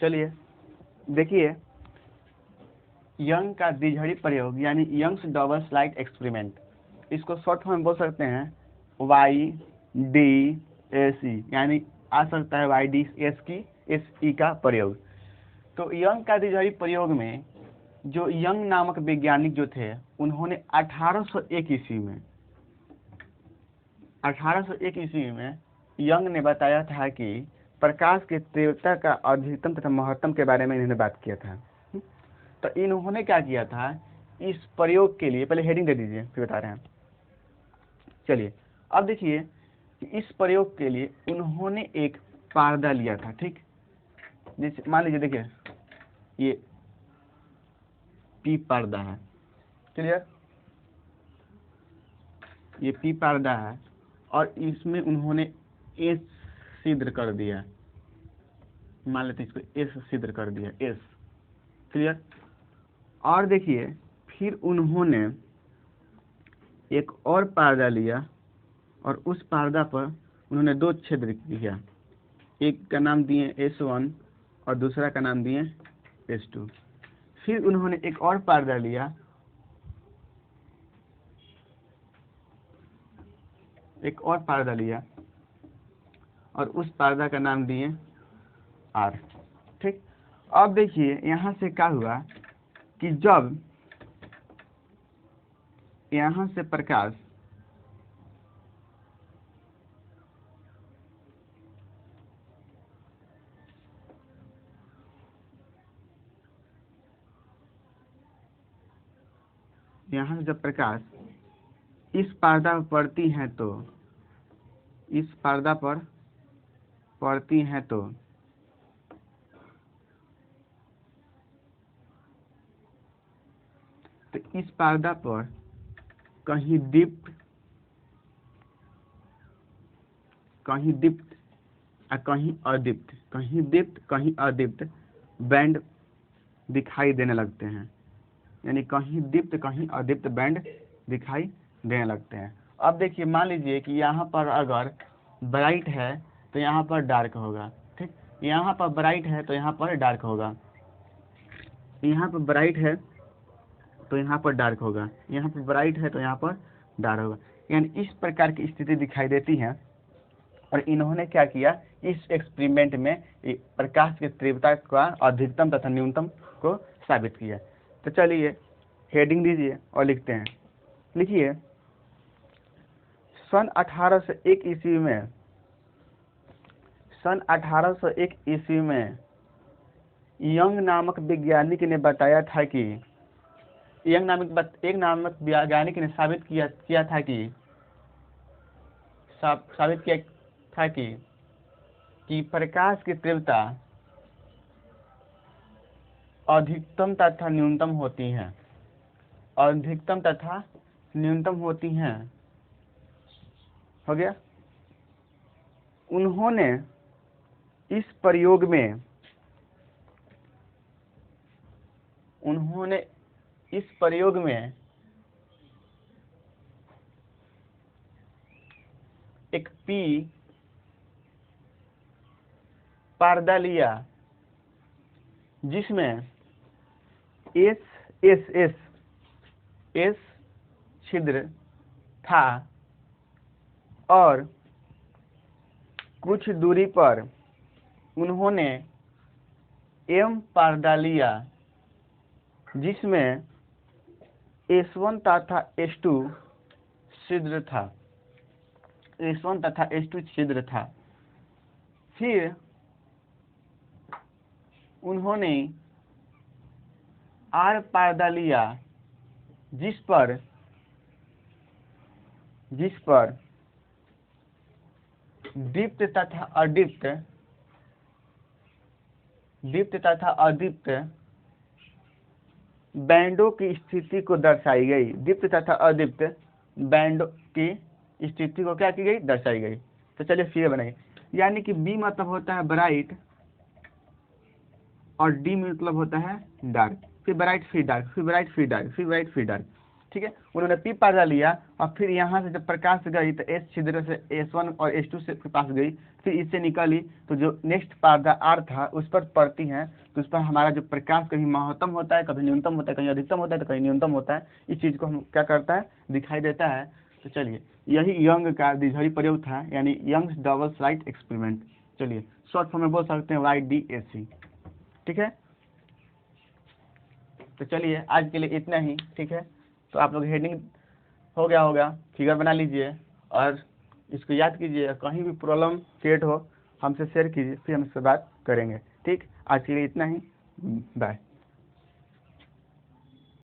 चलिए देखिए, यंग का द्विघड़ी प्रयोग यानी यंग्स डबल स्लाइड एक्सपेरिमेंट, इसको शॉर्ट फॉर्म में बोल सकते हैं YDSE, यानी आ सकता है YDSE का प्रयोग। तो यंग का द्विघड़ी प्रयोग में जो यंग नामक वैज्ञानिक जो थे, उन्होंने 1801 ईस्वी में यंग ने बताया था कि प्रकाश की तीव्रता का अधिकतम तथा महत्तम के बारे में इन्होंने बात किया था। तो इन्होंने क्या किया था, इस प्रयोग के लिए, पहले हेडिंग दे दीजिए फिर बता रहे हैं। चलिए अब देखिए कि इस प्रयोग के लिए उन्होंने एक पर्दा लिया था, ठीक। जैसे मान लीजिए, देखिए ये पी पर्दा है, क्लियर, ये पी पर्दा है और इसमें उन्होंने एस सिद्ध कर दिया, मान लेते हैं इसको एस सिद्ध कर दिया, एस, क्लियर। और देखिए फिर उन्होंने एक और पर्दा लिया और उस पर्दा पर उन्होंने दो छिद्र किया, एक का नाम दिए S1 और दूसरा का नाम दिए S2। फिर उन्होंने एक और पर्दा लिया, और उस पर्दा का नाम दिए R, ठीक। अब देखिए यहाँ से क्या हुआ कि जब यहाँ से प्रकाश जब प्रकाश इस पर्दा पर पड़ती है तो इस पर्दा पर पड़ती है तो इस पर्दा पर कहीं दीप्त और कहीं अदीप्त बैंड दिखाई देने लगते हैं, यानी कहीं दीप्त कहीं अदीप्त बैंड दिखाई देने लगते हैं। अब देखिए मान लीजिए कि यहाँ पर अगर ब्राइट है तो यहाँ पर डार्क होगा, ठीक। यहाँ पर ब्राइट है तो यहाँ पर डार्क होगा, यहाँ पर ब्राइट है तो यहाँ पर डार्क होगा, यहाँ पर ब्राइट है तो यहाँ पर डार्क होगा, यानी इस प्रकार की स्थिति दिखाई देती है। और इन्होंने क्या किया, इस एक्सपेरिमेंट में प्रकाश की तीव्रता का अधिकतम तथा न्यूनतम को साबित किया। तो चलिए हेडिंग दीजिए और लिखते हैं। लिखिए, सन 1801 ईस्वी में यंग नामक वैज्ञानिक ने बताया था कि एक नामक वैज्ञानिक ने साबित किया था कि प्रकाश की तीव्रता अधिकतम तथा न्यूनतम होती हैं, हो गया। उन्होंने इस प्रयोग में एक पी पर्दा लिया जिसमें एस छिद्र था और कुछ दूरी पर उन्होंने एम पर्दा लिया जिसमें S1 तथा S2 छिद्र था। फिर उन्होंने R पर्दा लिया जिस पर दीप्त तथा अदीप्त बैंडों की स्थिति को दर्शाई गई। दीप्त तथा अदीप्त बैंडों की स्थिति को क्या की गई, दर्शाई गई। तो चलिए फिर बनाइए, यानी कि B मतलब होता है ब्राइट और D मतलब होता है डार्क, फिर ब्राइट फिर डार्क, फिर ब्राइट फिर डार्क, फिर ब्राइट फिर डार्क। ठीक है, उन्होंने पी पर्दा लिया और फिर यहाँ से जब प्रकाश गई तो एस छिद्र से S1 और S2 से पास गई, फिर इससे निकली तो जो नेक्स्ट पर्दा आर था उस पर पड़ती है, तो उस पर हमारा जो प्रकाश कहीं महत्तम होता है, कभी न्यूनतम होता है, कहीं अधिकतम होता है, तो कहीं न्यूनतम होता है। इस चीज़ को हम क्या करता है, दिखाई देता है। तो चलिए यही यंग का द्विघड़ी प्रयोग था, यानी यंग्स डबल स्लिट एक्सपेरिमेंट। चलिए शॉर्ट फॉर्म में बोल सकते हैं YDAC। ठीक है, तो चलिए आज के लिए इतना ही। ठीक है, तो आप लोग हेडिंग हो गया होगा, फिगर बना लीजिए और इसको याद कीजिए। कहीं भी प्रॉब्लम क्रिएट हो हमसे शेयर कीजिए, फिर हम इससे बात करेंगे। ठीक, आज के लिए इतना ही, बाय।